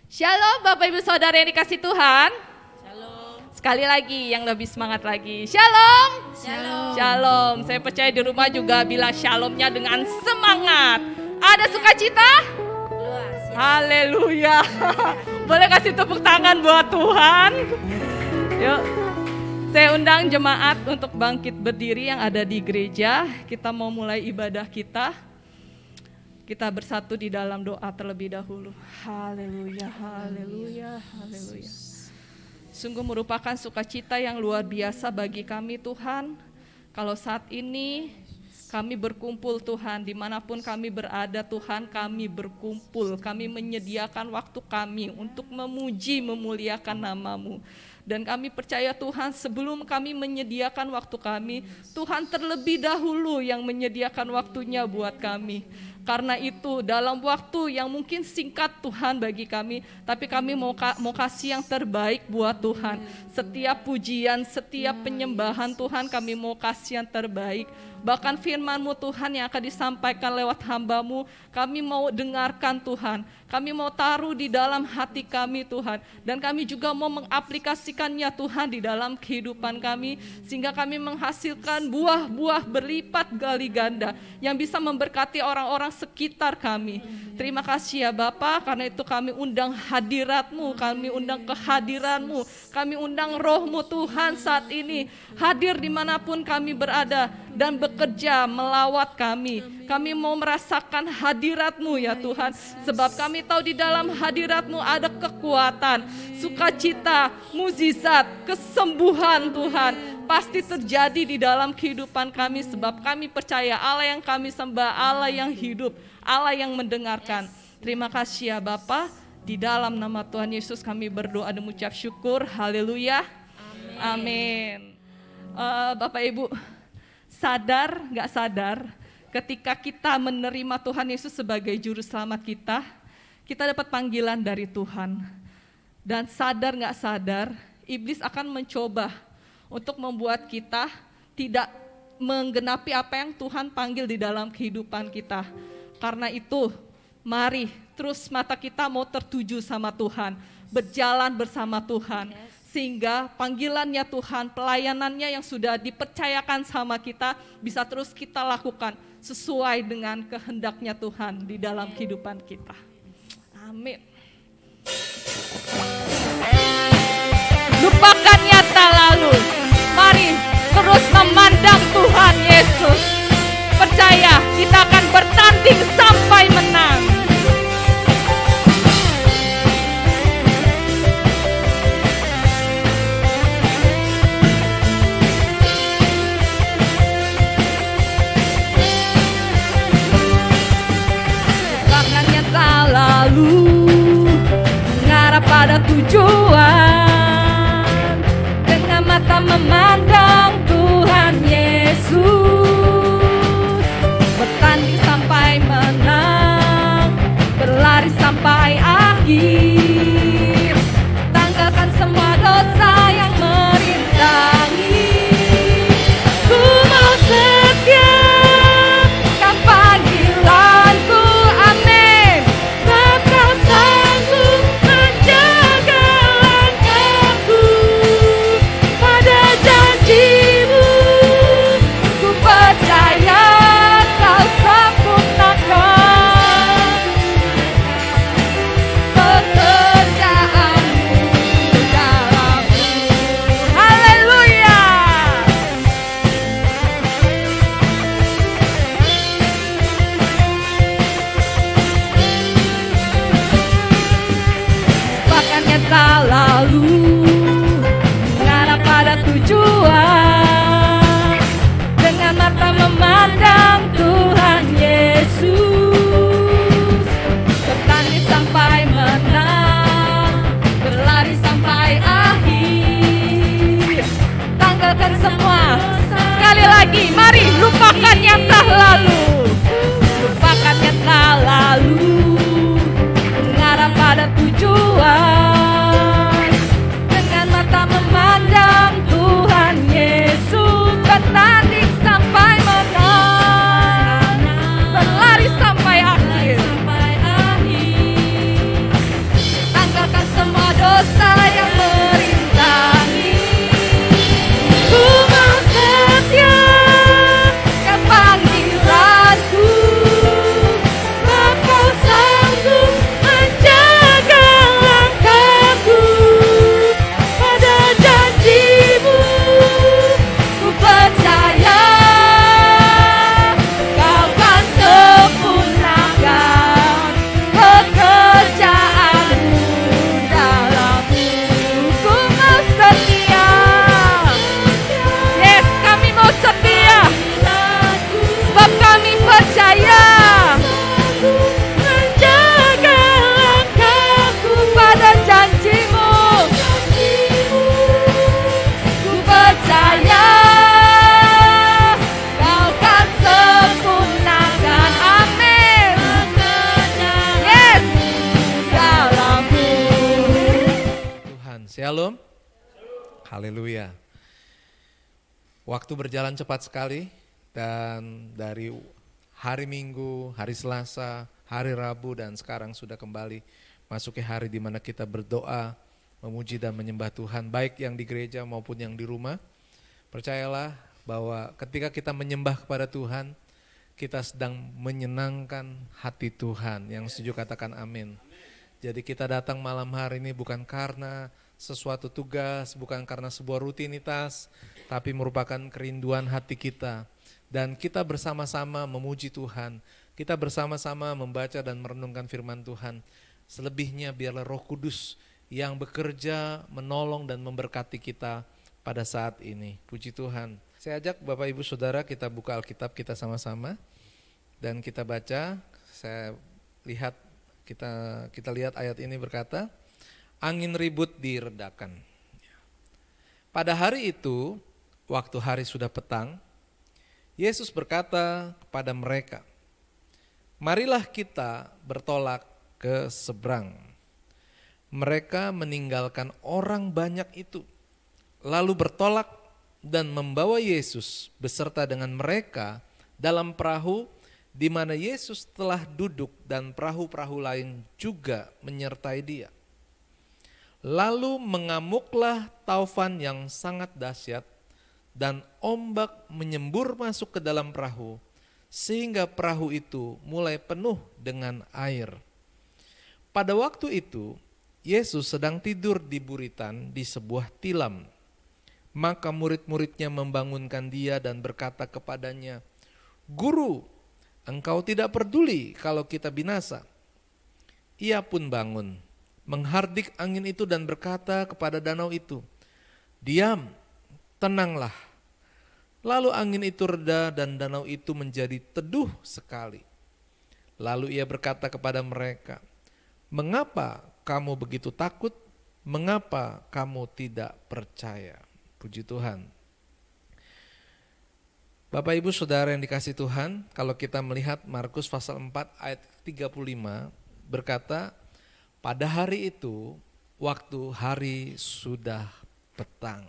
Shalom Bapak Ibu Saudara yang dikasih Tuhan. Shalom. Sekali lagi yang lebih semangat lagi. Shalom. Shalom. Shalom. Saya percaya di rumah juga bilang shalomnya dengan semangat. Ada sukacita? Luas. Ya. Haleluya. Boleh kasih tepuk tangan buat Tuhan. Yuk. Saya undang jemaat untuk bangkit berdiri yang ada di gereja. Kita mau mulai ibadah kita. Kita bersatu di dalam doa terlebih dahulu. Haleluya, haleluya, haleluya. Sungguh merupakan sukacita yang luar biasa bagi kami Tuhan. Kalau saat ini kami berkumpul Tuhan, dimanapun kami berada Tuhan, kami berkumpul. Kami menyediakan waktu kami untuk memuji, memuliakan nama-Mu. Dan kami percaya Tuhan, sebelum kami menyediakan waktu kami, Tuhan terlebih dahulu yang menyediakan waktunya buat kami. Karena itu dalam waktu yang mungkin singkat Tuhan bagi kami, tapi kami mau kasih yang terbaik buat Tuhan. Setiap pujian, setiap penyembahan Tuhan kami mau kasih yang terbaik. Bahkan firman-Mu Tuhan yang akan disampaikan lewat hamba-Mu, kami mau dengarkan Tuhan. Kami mau taruh di dalam hati kami Tuhan. Dan kami juga mau mengaplikasikannya Tuhan di dalam kehidupan kami. Sehingga kami menghasilkan buah-buah berlipat kali ganda yang bisa memberkati orang-orang sekitar kami. Terima kasih ya Bapa, karena itu kami undang hadirat-Mu, kami undang kehadiran-Mu, kami undang Roh-Mu Tuhan saat ini. Hadir dimanapun kami berada dan bekerja melawat kami. Kami mau merasakan hadirat-Mu ya Tuhan. Sebab kami tahu di dalam hadirat-Mu ada kekuatan, sukacita, mukjizat, kesembuhan Tuhan. Pasti terjadi di dalam kehidupan kami. Sebab kami percaya Allah yang kami sembah, Allah yang hidup, Allah yang mendengarkan. Terima kasih ya Bapa. Di dalam nama Tuhan Yesus kami berdoa dan mengucap syukur. Haleluya. Amin. Bapak Ibu, sadar gak sadar ketika kita menerima Tuhan Yesus sebagai juru selamat kita dapat panggilan dari Tuhan. Dan sadar gak sadar, iblis akan mencoba untuk membuat kita tidak menggenapi apa yang Tuhan panggil di dalam kehidupan kita. Karena itu, mari terus mata kita mau tertuju sama Tuhan, berjalan bersama Tuhan. Sehingga panggilannya Tuhan, pelayanannya yang sudah dipercayakan sama kita bisa terus kita lakukan sesuai dengan kehendaknya Tuhan di dalam kehidupan kita. Amin. Lupakan nyata lalu, mari terus memandang Tuhan Yesus. Percaya kita akan bertanding sampai menang. Lupakan nyata lalu, mengarah pada tujuan, dengan mata memandang Tuhan Yesus. Bertanding sampai menang, berlari sampai akhir. Tanggalkan semua dosa yang merintangi. Ku mau setia kan panggilanku, amin. Tetap sanggup menjaga langkahku pada janji-Mu. Ku percaya Kau sempurnakan pekerjaan-Mu dalamku. Haleluya. Lupakan nyata lalu, mengarah pada tujuan, dengan mata memandang Tuhan Yesus. Bertanding sampai menang, berlari sampai akhir. Tanggalkan semua. Sekali lagi, mari lupakan nyata lalu. Lupakan nyata lalu, mengarah pada tujuan, dengan mata memandang Tuhan Yesus. Bertanding sampai menang, berlari sampai akhir. Tanggalkan dosa yang merintangi. Ku mau setia kan panggilanku, Engkau sanggup menjaga langkahku. Pada janjimu ku percaya, Kau kan sempurnakan pekerjaanmu dalamku. Ku mau setia, yes, kami mau setia, sebab kami percaya menjaga langkahku pada janjimu. Ku percaya Kau kan sempurnakan, amin, yes, dalamku. Tuhan, shalom. Haleluya. Waktu berjalan cepat sekali dan dari hari Minggu, hari Selasa, hari Rabu dan sekarang sudah kembali masuki hari di mana kita berdoa, memuji dan menyembah Tuhan baik yang di gereja maupun yang di rumah. Percayalah bahwa ketika kita menyembah kepada Tuhan, kita sedang menyenangkan hati Tuhan. Yang setuju katakan amin. Jadi kita datang malam hari ini bukan karena sesuatu tugas, bukan karena sebuah rutinitas, tapi merupakan kerinduan hati kita. Dan kita bersama-sama memuji Tuhan, kita bersama-sama membaca dan merenungkan firman Tuhan. Selebihnya biarlah Roh Kudus yang bekerja, menolong dan memberkati kita pada saat ini. Puji Tuhan. Saya ajak Bapak Ibu Saudara kita buka Alkitab kita sama-sama dan kita baca. Saya lihat kita lihat ayat ini berkata, angin ribut diredakan. Pada hari itu, waktu hari sudah petang, Yesus berkata kepada mereka, marilah kita bertolak ke seberang. Mereka meninggalkan orang banyak itu, lalu bertolak dan membawa Yesus beserta dengan mereka dalam perahu di mana Yesus telah duduk dan perahu-perahu lain juga menyertai dia. Lalu mengamuklah taufan yang sangat dahsyat dan ombak menyembur masuk ke dalam perahu sehingga perahu itu mulai penuh dengan air. Pada waktu itu Yesus sedang tidur di buritan di sebuah tilam. Maka murid-muridnya membangunkan dia dan berkata kepadanya, Guru, engkau tidak peduli kalau kita binasa. Ia pun bangun, menghardik angin itu dan berkata kepada danau itu, diam, tenanglah. Lalu angin itu reda dan danau itu menjadi teduh sekali. Lalu ia berkata kepada mereka, mengapa kamu begitu takut? Mengapa kamu tidak percaya? Puji Tuhan. Bapak Ibu Saudara yang dikasihi Tuhan, kalau kita melihat Markus pasal 4 ayat 35 berkata, pada hari itu waktu hari sudah petang.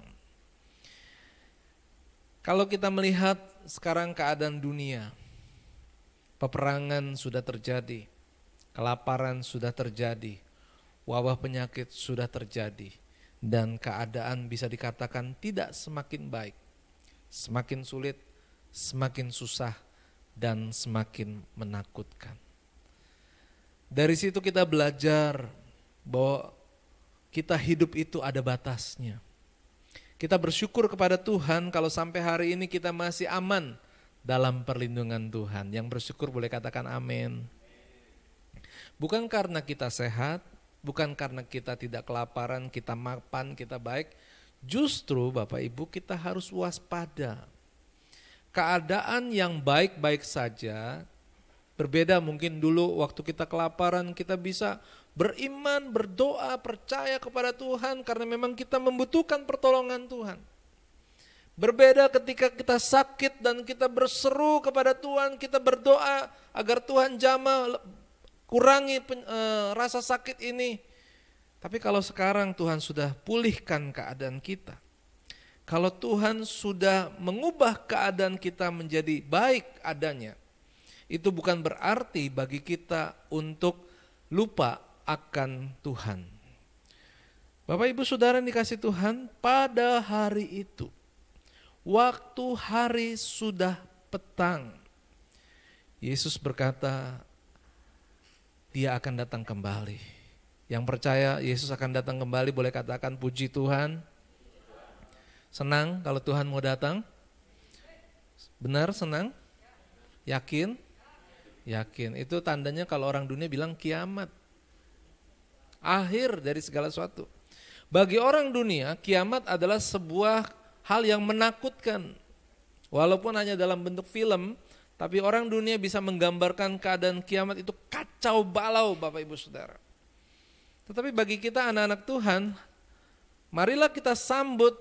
Kalau kita melihat sekarang keadaan dunia, peperangan sudah terjadi, kelaparan sudah terjadi, wabah penyakit sudah terjadi, dan keadaan bisa dikatakan tidak semakin baik, semakin sulit, semakin susah, dan semakin menakutkan. Dari situ kita belajar bahwa kita hidup itu ada batasnya. Kita bersyukur kepada Tuhan kalau sampai hari ini kita masih aman dalam perlindungan Tuhan. Yang bersyukur boleh katakan amin. Bukan karena kita sehat, bukan karena kita tidak kelaparan, kita mapan, kita baik. Justru Bapak Ibu kita harus waspada. Keadaan yang baik-baik saja, berbeda mungkin dulu waktu kita kelaparan kita bisa beriman, berdoa, percaya kepada Tuhan karena memang kita membutuhkan pertolongan Tuhan. Berbeda ketika kita sakit dan kita berseru kepada Tuhan, kita berdoa agar Tuhan jamah kurangi rasa sakit ini. Tapi kalau sekarang Tuhan sudah pulihkan keadaan kita, kalau Tuhan sudah mengubah keadaan kita menjadi baik adanya, itu bukan berarti bagi kita untuk lupa akan Tuhan. Bapak Ibu Saudara yang dikasih Tuhan, pada hari itu, waktu hari sudah petang, Yesus berkata, Dia akan datang kembali. Yang percaya Yesus akan datang kembali boleh katakan puji Tuhan. Senang kalau Tuhan mau datang? Benar, senang? Yakin? Yakin. Itu tandanya kalau orang dunia bilang kiamat. Akhir dari segala sesuatu. Bagi orang dunia, kiamat adalah sebuah hal yang menakutkan. Walaupun hanya dalam bentuk film, tapi orang dunia bisa menggambarkan keadaan kiamat itu kacau balau, Bapak Ibu Saudara. Tetapi bagi kita anak-anak Tuhan, marilah kita sambut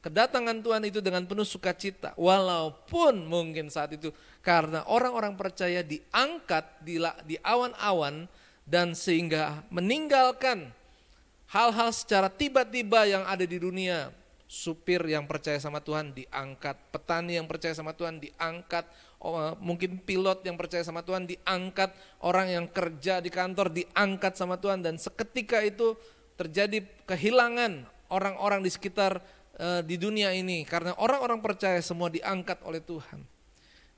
kedatangan Tuhan itu dengan penuh sukacita. Walaupun mungkin saat itu karena orang-orang percaya diangkat di awan-awan dan sehingga meninggalkan hal-hal secara tiba-tiba yang ada di dunia. Supir yang percaya sama Tuhan diangkat, petani yang percaya sama Tuhan diangkat, mungkin pilot yang percaya sama Tuhan diangkat, orang yang kerja di kantor diangkat sama Tuhan, dan seketika itu terjadi kehilangan orang-orang di sekitar di dunia ini karena orang-orang percaya semua diangkat oleh Tuhan.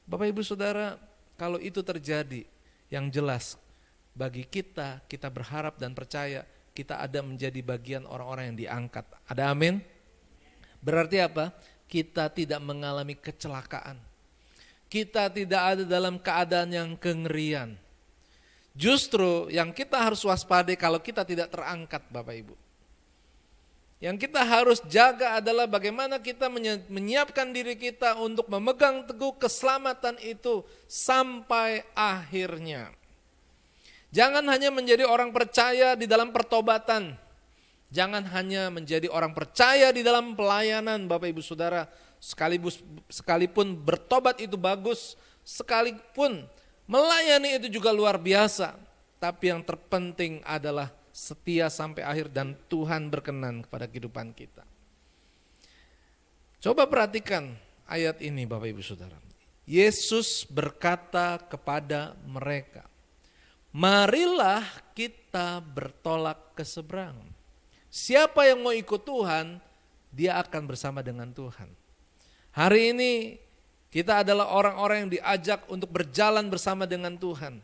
Bapak Ibu Saudara, kalau itu terjadi, yang jelas bagi kita berharap dan percaya kita ada menjadi bagian orang-orang yang diangkat. Ada amin? Berarti apa? Kita tidak mengalami kecelakaan. Kita tidak ada dalam keadaan yang kengerian. Justru yang kita harus waspadai kalau kita tidak terangkat, Bapak Ibu. Yang kita harus jaga adalah bagaimana kita menyiapkan diri kita untuk memegang teguh keselamatan itu sampai akhirnya. Jangan hanya menjadi orang percaya di dalam pertobatan. Jangan hanya menjadi orang percaya di dalam pelayanan, Bapak Ibu Saudara. Sekalipun bertobat itu bagus, sekalipun melayani itu juga luar biasa. Tapi yang terpenting adalah setia sampai akhir dan Tuhan berkenan kepada kehidupan kita. Coba perhatikan ayat ini, Bapak Ibu Saudara. Yesus berkata kepada mereka, marilah kita bertolak ke seberang. Siapa yang mau ikut Tuhan, dia akan bersama dengan Tuhan. Hari ini kita adalah orang-orang yang diajak untuk berjalan bersama dengan Tuhan.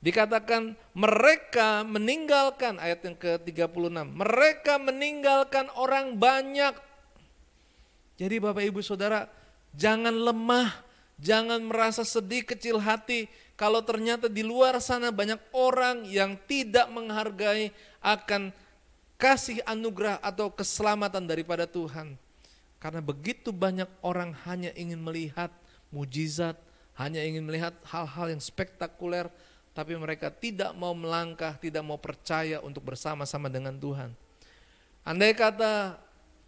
Dikatakan mereka meninggalkan, ayat yang ke-36, mereka meninggalkan orang banyak. Jadi Bapak Ibu Saudara, jangan lemah, jangan merasa sedih kecil hati kalau ternyata di luar sana banyak orang yang tidak menghargai akan kasih anugerah atau keselamatan daripada Tuhan. Karena begitu banyak orang hanya ingin melihat mujizat, hanya ingin melihat hal-hal yang spektakuler, tapi mereka tidak mau melangkah, tidak mau percaya untuk bersama-sama dengan Tuhan. Andai kata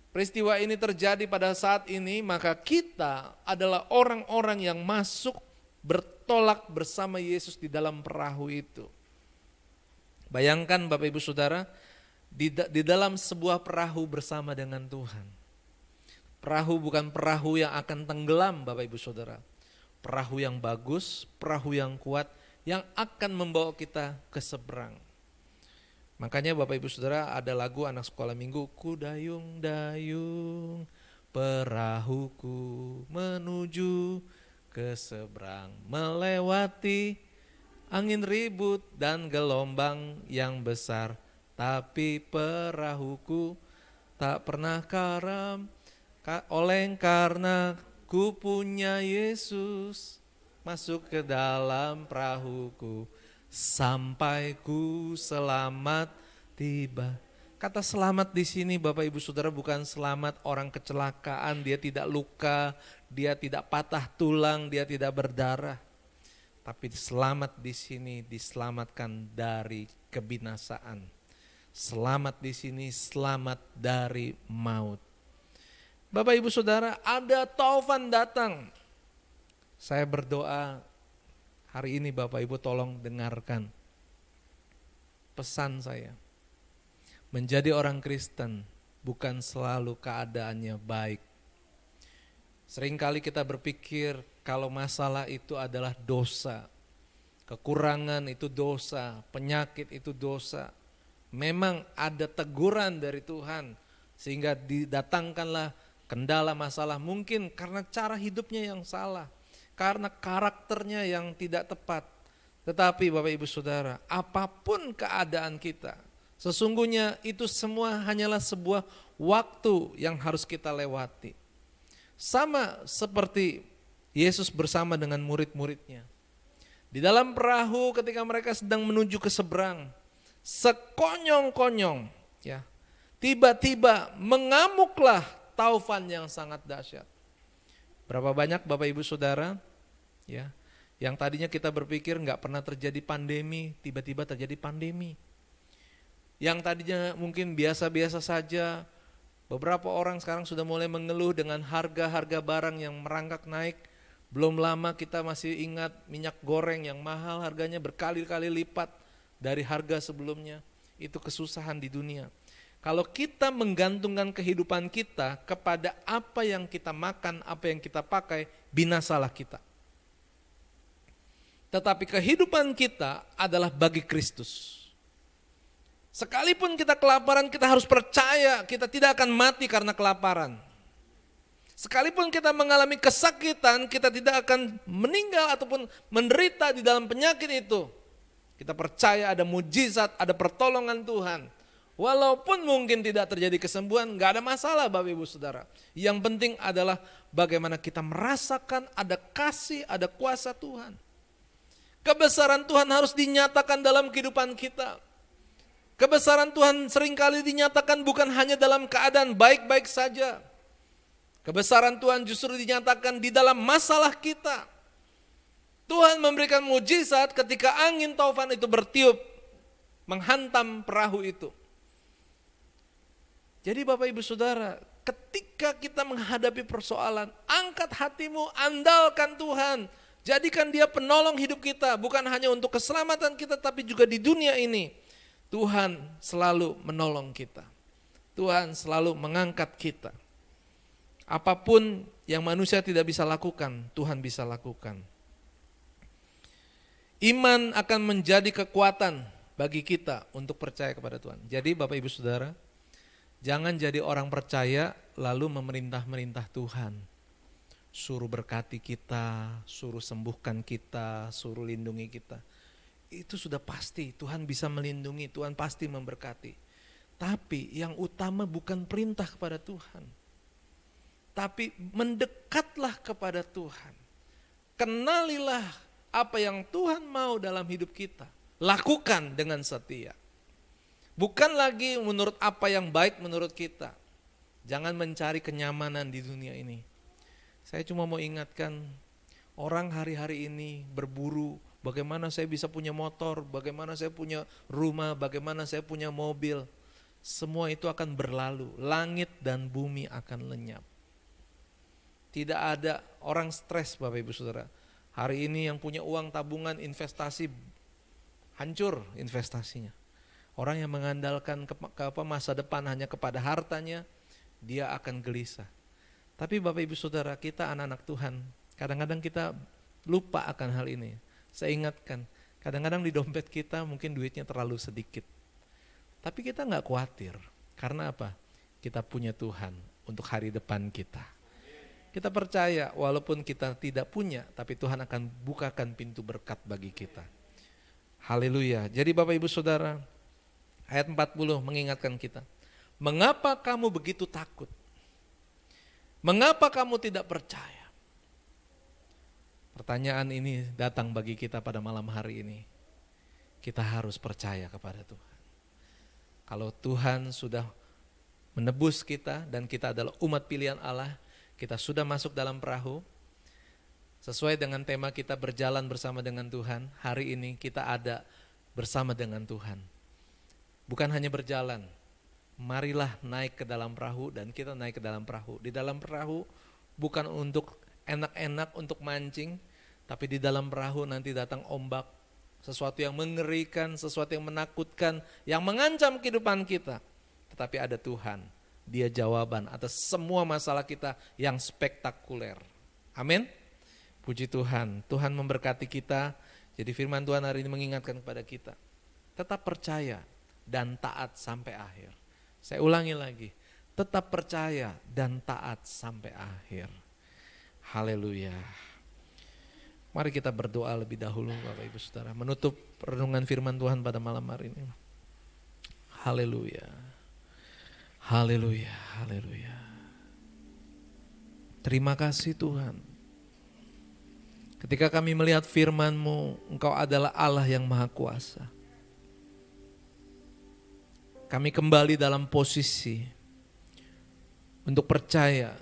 peristiwa ini terjadi pada saat ini, maka kita adalah orang-orang yang masuk bertolak bersama Yesus di dalam perahu itu. Bayangkan Bapak Ibu Saudara, di dalam sebuah perahu bersama dengan Tuhan. Perahu bukan perahu yang akan tenggelam, Bapak Ibu Saudara. Perahu yang bagus, perahu yang kuat, yang akan membawa kita ke seberang. Makanya Bapak Ibu Saudara ada lagu anak sekolah minggu, ku dayung-dayung perahuku menuju ke seberang, melewati angin ribut dan gelombang yang besar, tapi perahuku tak pernah karam, oleng karena ku punya Yesus. Masuk ke dalam perahuku, sampai ku selamat tiba. Kata selamat di sini Bapak Ibu Saudara bukan selamat orang kecelakaan, dia tidak luka, dia tidak patah tulang, dia tidak berdarah. Tapi selamat di sini diselamatkan dari kebinasaan. Selamat di sini selamat dari maut. Bapak Ibu Saudara, ada taufan datang. Saya berdoa hari ini Bapak Ibu tolong dengarkan pesan saya. Menjadi orang Kristen bukan selalu keadaannya baik. Seringkali kita berpikir kalau masalah itu adalah dosa. Kekurangan itu dosa, penyakit itu dosa. memang ada teguran dari Tuhan sehingga didatangkanlah kendala masalah, mungkin karena cara hidupnya yang salah, karena karakternya yang tidak tepat. Tetapi Bapak Ibu Saudara, apapun keadaan kita, sesungguhnya itu semua hanyalah sebuah waktu yang harus kita lewati. Sama seperti Yesus bersama dengan murid-muridnya. Di dalam perahu ketika mereka sedang menuju ke seberang, sekonyong-konyong ya, tiba-tiba mengamuklah taufan yang sangat dahsyat. Berapa banyak Bapak Ibu Saudara ya, yang tadinya kita berpikir nggak pernah terjadi pandemi, tiba-tiba terjadi pandemi. Yang tadinya mungkin biasa-biasa saja, beberapa orang sekarang sudah mulai mengeluh dengan harga-harga barang yang merangkak naik. Belum lama kita masih ingat minyak goreng yang mahal, harganya berkali-kali lipat dari harga sebelumnya. Itu kesusahan di dunia. Kalau kita menggantungkan kehidupan kita kepada apa yang kita makan, apa yang kita pakai, binasalah kita. Tetapi kehidupan kita adalah bagi Kristus. Sekalipun kita kelaparan, kita harus percaya kita tidak akan mati karena kelaparan. Sekalipun kita mengalami kesakitan, kita tidak akan meninggal ataupun menderita di dalam penyakit itu. Kita percaya ada mujizat, ada pertolongan Tuhan. Walaupun mungkin tidak terjadi kesembuhan, gak ada masalah Bapak Ibu Saudara. Yang penting adalah bagaimana kita merasakan ada kasih, ada kuasa Tuhan. Kebesaran Tuhan harus dinyatakan dalam kehidupan kita. Kebesaran Tuhan seringkali dinyatakan bukan hanya dalam keadaan baik-baik saja. Kebesaran Tuhan justru dinyatakan di dalam masalah kita. Tuhan memberikan mujizat ketika angin taufan itu bertiup, menghantam perahu itu. Jadi Bapak Ibu Saudara, ketika kita menghadapi persoalan, angkat hatimu, andalkan Tuhan. Jadikan Dia penolong hidup kita, bukan hanya untuk keselamatan kita, tapi juga di dunia ini. Tuhan selalu menolong kita. Tuhan selalu mengangkat kita. Apapun yang manusia tidak bisa lakukan, Tuhan bisa lakukan. Iman akan menjadi kekuatan bagi kita untuk percaya kepada Tuhan. Jadi Bapak Ibu Saudara, jangan jadi orang percaya lalu memerintah-merintah Tuhan. Suruh berkati kita, suruh sembuhkan kita, suruh lindungi kita. Itu sudah pasti, Tuhan bisa melindungi, Tuhan pasti memberkati. Tapi yang utama bukan perintah kepada Tuhan. Tapi mendekatlah kepada Tuhan. Kenalilah apa yang Tuhan mau dalam hidup kita. Lakukan dengan setia. Bukan lagi menurut apa yang baik menurut kita. Jangan mencari kenyamanan di dunia ini. Saya cuma mau ingatkan, orang hari-hari ini berburu, bagaimana saya bisa punya motor, bagaimana saya punya rumah, bagaimana saya punya mobil. Semua itu akan berlalu, langit dan bumi akan lenyap. Tidak ada orang stres Bapak Ibu Saudara. Hari ini yang punya uang tabungan investasi, hancur investasinya. Orang yang mengandalkan masa depan hanya kepada hartanya, dia akan gelisah. Tapi Bapak Ibu Saudara, kita anak-anak Tuhan, kadang-kadang kita lupa akan hal ini. Saya ingatkan, kadang-kadang di dompet kita mungkin duitnya terlalu sedikit. Tapi kita gak khawatir, karena apa? Kita punya Tuhan untuk hari depan kita. Kita percaya walaupun kita tidak punya, tapi Tuhan akan bukakan pintu berkat bagi kita. Haleluya. Jadi Bapak Ibu Saudara, ayat 40 mengingatkan kita. Mengapa kamu begitu takut? Mengapa kamu tidak percaya? Pertanyaan ini datang bagi kita pada malam hari ini. Kita harus percaya kepada Tuhan. Kalau Tuhan sudah menebus kita dan kita adalah umat pilihan Allah, kita sudah masuk dalam perahu, sesuai dengan tema kita berjalan bersama dengan Tuhan, hari ini kita ada bersama dengan Tuhan. Bukan hanya berjalan, marilah naik ke dalam perahu dan kita naik ke dalam perahu. Di dalam perahu bukan untuk enak-enak, untuk mancing, tapi di dalam perahu nanti datang ombak, sesuatu yang mengerikan, sesuatu yang menakutkan, yang mengancam kehidupan kita. Tetapi ada Tuhan. Dia jawaban atas semua masalah kita yang spektakuler. Amin. Puji Tuhan. Tuhan memberkati kita. Jadi firman Tuhan hari ini mengingatkan kepada kita. Tetap percaya dan taat sampai akhir. Saya ulangi lagi, tetap percaya dan taat sampai akhir. Haleluya. Mari kita berdoa lebih dahulu Bapak Ibu Saudara, menutup renungan firman Tuhan pada malam hari ini. Haleluya. Haleluya, haleluya. Terima kasih Tuhan. Ketika kami melihat firman-Mu, Engkau adalah Allah yang Maha Kuasa. Kami kembali dalam posisi untuk percaya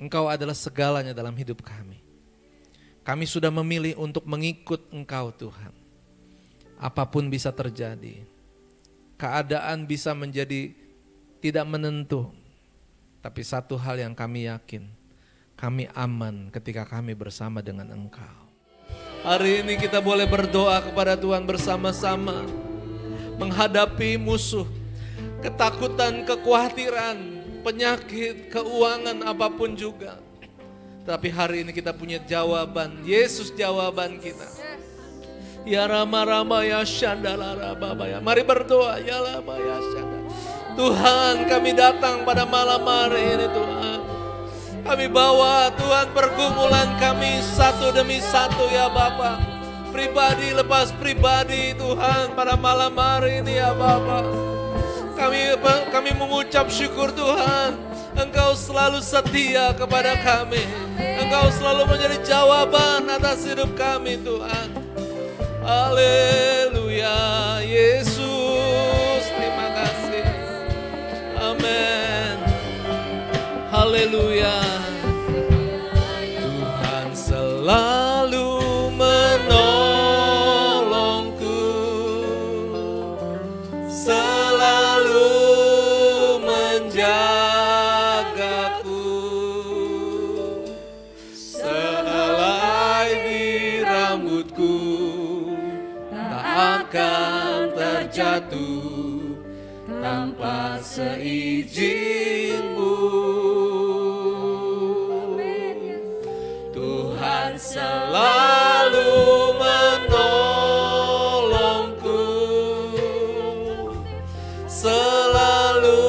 Engkau adalah segalanya dalam hidup kami. Kami sudah memilih untuk mengikut Engkau Tuhan. Apapun bisa terjadi. Keadaan bisa menjadi tidak menentu. Tapi satu hal yang kami yakin, kami aman ketika kami bersama dengan Engkau. Hari ini kita boleh berdoa kepada Tuhan bersama-sama. Menghadapi musuh, ketakutan, kekhawatiran, penyakit, keuangan, apapun juga. Tapi hari ini kita punya jawaban, Yesus jawaban kita. Ya Rama ya Shandala Rabaya. Mari berdoa, ya Rama ya Shandala. Tuhan, kami datang pada malam hari ini Tuhan. Kami bawa Tuhan pergumulan kami satu demi satu ya Bapa. Pribadi lepas pribadi Tuhan pada malam hari ini ya Bapa. Kami mengucap syukur Tuhan. Engkau selalu setia kepada kami. Engkau selalu menjadi jawaban atas hidup kami Tuhan. Haleluya Yesus, terima kasih. Amin. Haleluya. Tuhan selalu menolongku, selalu menjagaku, sehelai di rambutku tak akan terjatuh tanpa seizin-Mu. Tuhan selalu menolongku, selalu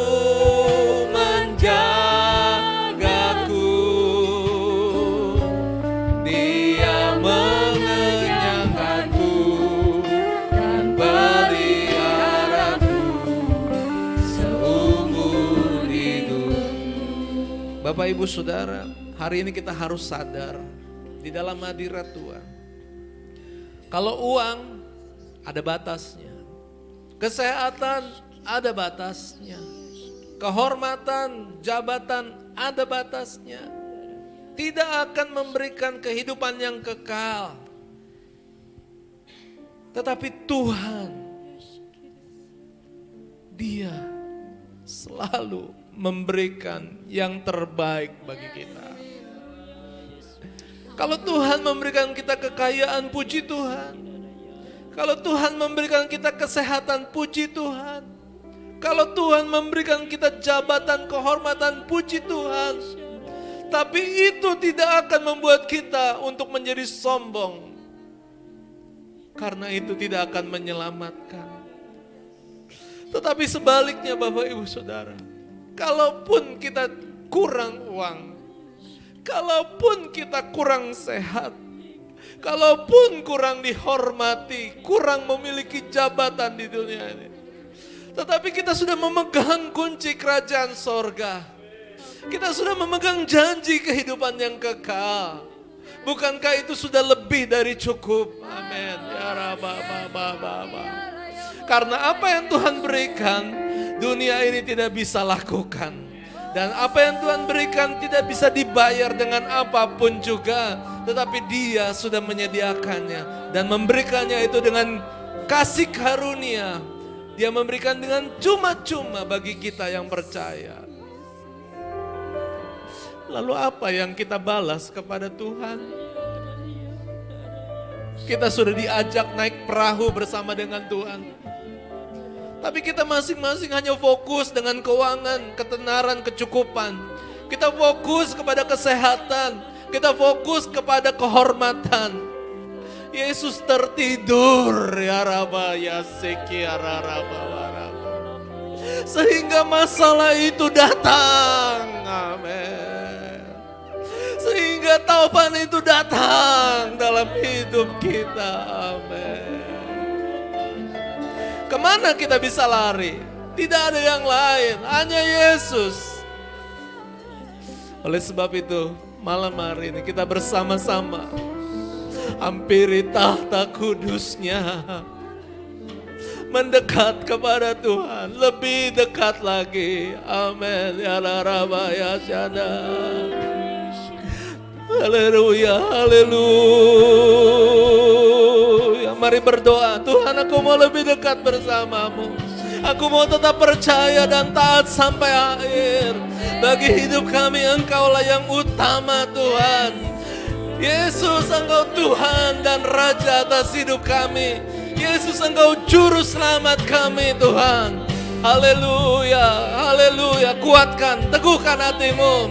menjagaku. Dia mengenyangkanku dan peliharaku seumur hidup. Bapak Ibu Saudara, hari ini kita harus sadar di dalam hadirat Tuhan. Kalau uang ada batasnya, kesehatan ada batasnya, kehormatan, jabatan ada batasnya. Tidak akan memberikan kehidupan yang kekal. Tetapi Tuhan, Dia selalu memberikan yang terbaik bagi kita. Kalau Tuhan memberikan kita kekayaan, puji Tuhan. Kalau Tuhan memberikan kita kesehatan, puji Tuhan. Kalau Tuhan memberikan kita jabatan, kehormatan, puji Tuhan. Tapi itu tidak akan membuat kita untuk menjadi sombong. Karena itu tidak akan menyelamatkan. Tetapi sebaliknya Bapak Ibu Saudara, kalaupun kita kurang uang, kalaupun kita kurang sehat, kalaupun kurang dihormati, kurang memiliki jabatan di dunia ini, tetapi kita sudah memegang kunci kerajaan sorga. Kita sudah memegang janji kehidupan yang kekal. Bukankah itu sudah lebih dari cukup? Amin. Ya Rabba. Karena apa yang Tuhan berikan, dunia ini tidak bisa lakukan. Dan apa yang Tuhan berikan tidak bisa dibayar dengan apapun juga. Tetapi Dia sudah menyediakannya dan memberikannya itu dengan kasih karunia. Dia memberikan dengan cuma-cuma bagi kita yang percaya. Lalu apa yang kita balas kepada Tuhan? Kita sudah diajak naik perahu bersama dengan Tuhan. Tapi kita masing-masing hanya fokus dengan keuangan, ketenaran, kecukupan. Kita fokus kepada kesehatan, kita fokus kepada kehormatan. Yesus tertidur ya Rabba ya Seki ya Rabba. Sehingga masalah itu datang. Amin. Sehingga taufan itu datang dalam hidup kita. Amin. Kemana kita bisa lari? Tidak ada yang lain, hanya Yesus. Oleh sebab itu, malam hari ini kita bersama-sama hampiri tahta kudusnya, mendekat kepada Tuhan, lebih dekat lagi. Amin. Ya Rabba ya Syada. Haleluya, haleluya. Mari berdoa, Tuhan aku mau lebih dekat bersamamu. Aku mau tetap percaya dan taat sampai akhir. Bagi hidup kami Engkaulah yang utama Tuhan. Yesus, Engkau Tuhan dan Raja atas hidup kami. Yesus, Engkau juru selamat kami Tuhan. Haleluya, haleluya. Kuatkan, teguhkan hatimu.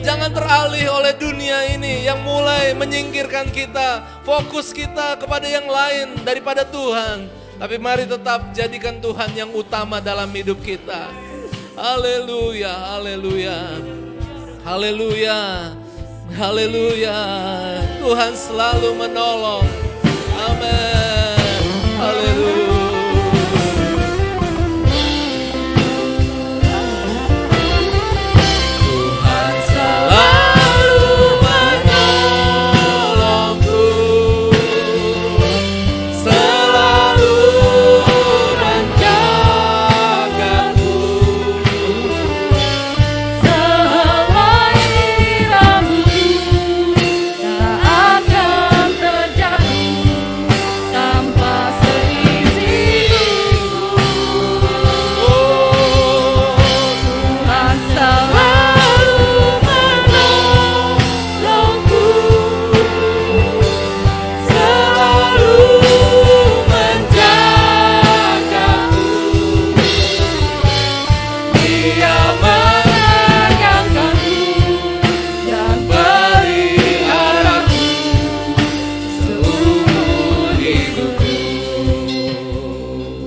Jangan teralih oleh dunia ini yang mulai menyingkirkan kita. Fokus kita kepada yang lain daripada Tuhan. Tapi mari tetap jadikan Tuhan yang utama dalam hidup kita. Haleluya, haleluya. Haleluya. Haleluya. Tuhan selalu menolong. Amin. Haleluya. Tuhan selalu menolongku. Selalu menjagaku.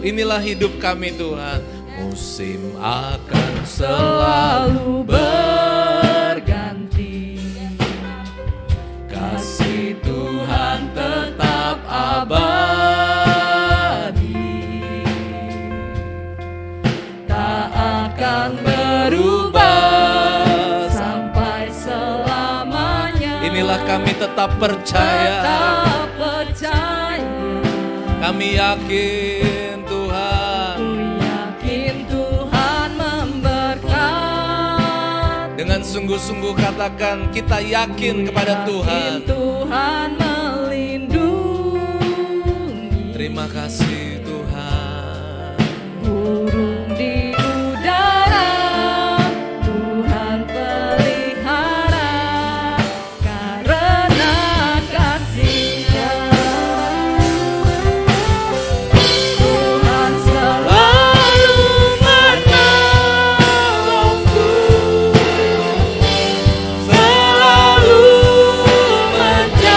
Inilah hidup kami Tuhan. Musim akan selalu berganti. Kasih Tuhan tetap abadi. Tak akan berubah sampai selamanya. Inilah kami tetap percaya. Tetap percaya. Kami yakin Tuhan. Ku yakin Tuhan memberkati. Dengan sungguh-sungguh katakan kita yakin kepada Tuhan. Tuhan melindungi. Terima kasih Tuhan. Burung di udara Tuhan pelihara karena kasih-Nya. Tuhan selalu menolongku, Selalu menjagaku.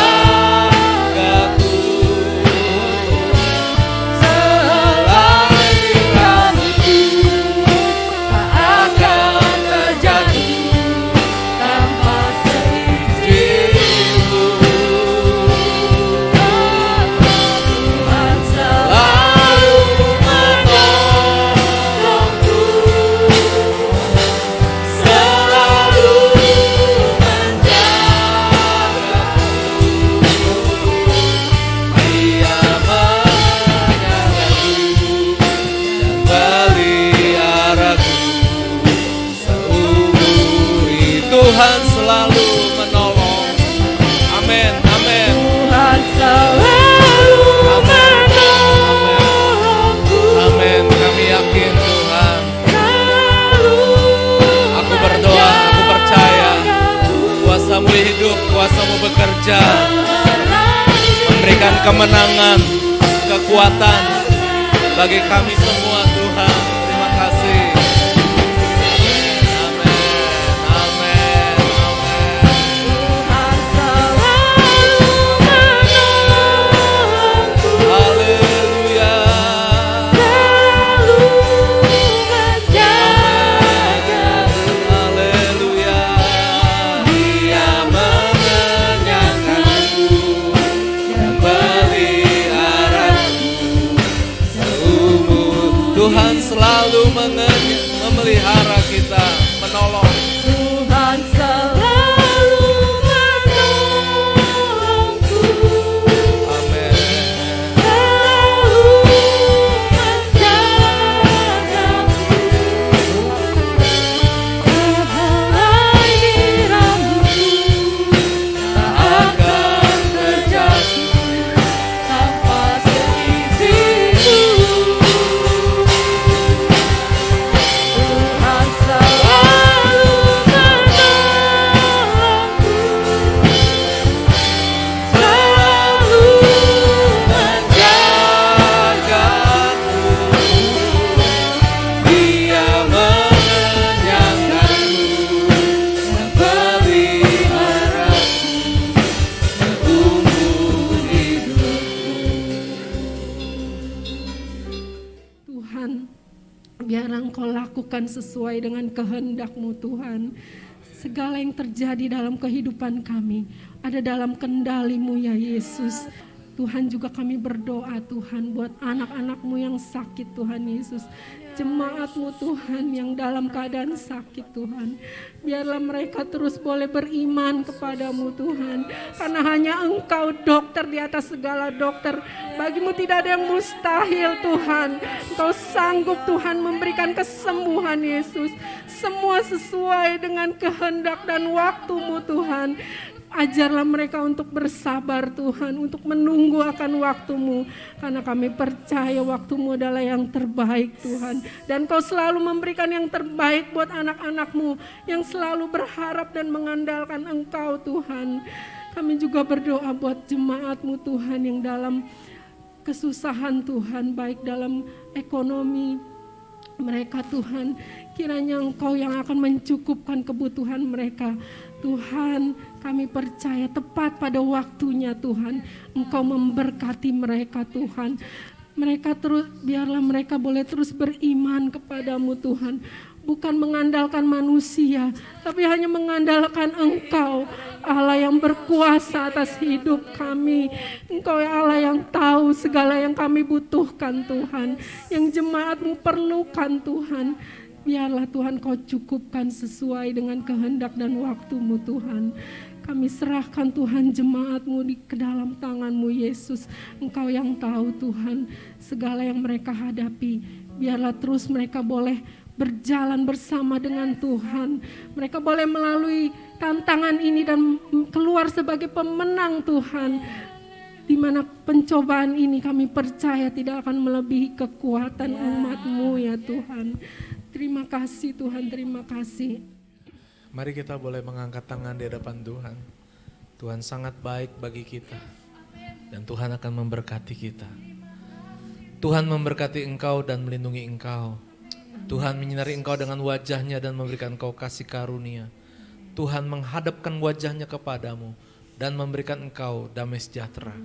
Tuhan selalu menolong. Amin, amin. Tuhan selalu menolongku. Amin, kami yakin Tuhan. Aku berdoa, aku percaya kuasa-Mu hidup, kuasa-Mu bekerja, memberikan kemenangan, kekuatan bagi kami semua Tuhan. Terima kasih. Tuhan selalu menolongku. selalu memelihara kita, menolong. Tuhan selalu menolongku, Amin. selalu menjagaku, sehelai rambutku tak akan terjatuh tanpa seizinku. Tuhan selalu menolongku, selalu Menjagaku, Dia mengenyangkanku, memeliharaku seumur hidup. Tuhan, biarlah Engkau lakukan sesuai dengan kehendak-Mu Tuhan. Segala yang terjadi dalam kehidupan kami ada dalam kendali-Mu ya Yesus. Tuhan, juga kami berdoa Tuhan buat anak-anak-Mu yang sakit Tuhan Yesus. Jemaat-Mu Tuhan yang dalam keadaan sakit Tuhan. Biarlah mereka terus boleh beriman kepadamu Tuhan. Karena hanya Engkau dokter di atas segala dokter. Bagimu tidak ada yang mustahil Tuhan. Engkau sanggup Tuhan memberikan kesembuhan Yesus. Semua sesuai dengan kehendak dan waktu-Mu Tuhan. Ajarlah mereka untuk bersabar Tuhan, untuk menunggu akan waktu-Mu. Karena kami percaya waktu-Mu adalah yang terbaik Tuhan. Dan Kau selalu memberikan yang terbaik buat anak-anak-Mu yang selalu berharap dan mengandalkan Engkau Tuhan. Kami juga berdoa buat jemaat-Mu Tuhan yang dalam kesusahan Tuhan, baik dalam ekonomi mereka Tuhan. Kiranya Engkau yang akan mencukupkan kebutuhan mereka. Tuhan, kami percaya tepat pada waktunya Tuhan, Engkau memberkati mereka Tuhan. Biarlah mereka boleh terus beriman kepadamu Tuhan. Bukan mengandalkan manusia, tapi hanya mengandalkan Engkau, Allah yang berkuasa atas hidup kami. Engkau ya Allah yang tahu segala yang kami butuhkan Tuhan, yang jemaat-Mu perlukan Tuhan. Biarlah Tuhan Kau cukupkan sesuai dengan kehendak dan waktu-Mu Tuhan. Kami serahkan Tuhan jemaat-Mu ke dalam tangan-Mu Yesus. Engkau yang tahu Tuhan segala yang mereka hadapi. Biarlah terus mereka boleh berjalan bersama dengan Tuhan. Mereka boleh melalui tantangan ini dan keluar sebagai pemenang Tuhan. Di mana pencobaan ini kami percaya tidak akan melebihi kekuatan umat-Mu ya Tuhan. Terima kasih Tuhan, terima kasih. Mari kita boleh mengangkat tangan di hadapan Tuhan. Tuhan sangat baik bagi kita. Dan Tuhan akan memberkati kita. Tuhan memberkati engkau dan melindungi engkau. Tuhan menyinari engkau dengan wajahnya dan memberikan engkau kasih karunia. Tuhan menghadapkan wajahnya kepadamu dan memberikan engkau damai sejahtera.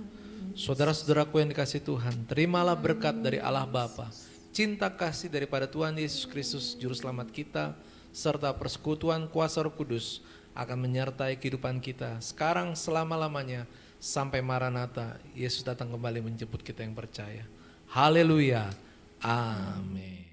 Saudara-saudaraku yang dikasihi Tuhan, terimalah berkat dari Allah Bapa, cinta kasih daripada Tuhan Yesus Kristus Juru Selamat kita, serta persekutuan kuasa Roh Kudus akan menyertai kehidupan kita sekarang selama-lamanya sampai Maranatha, Yesus datang kembali menjemput kita yang percaya. Haleluya, amin.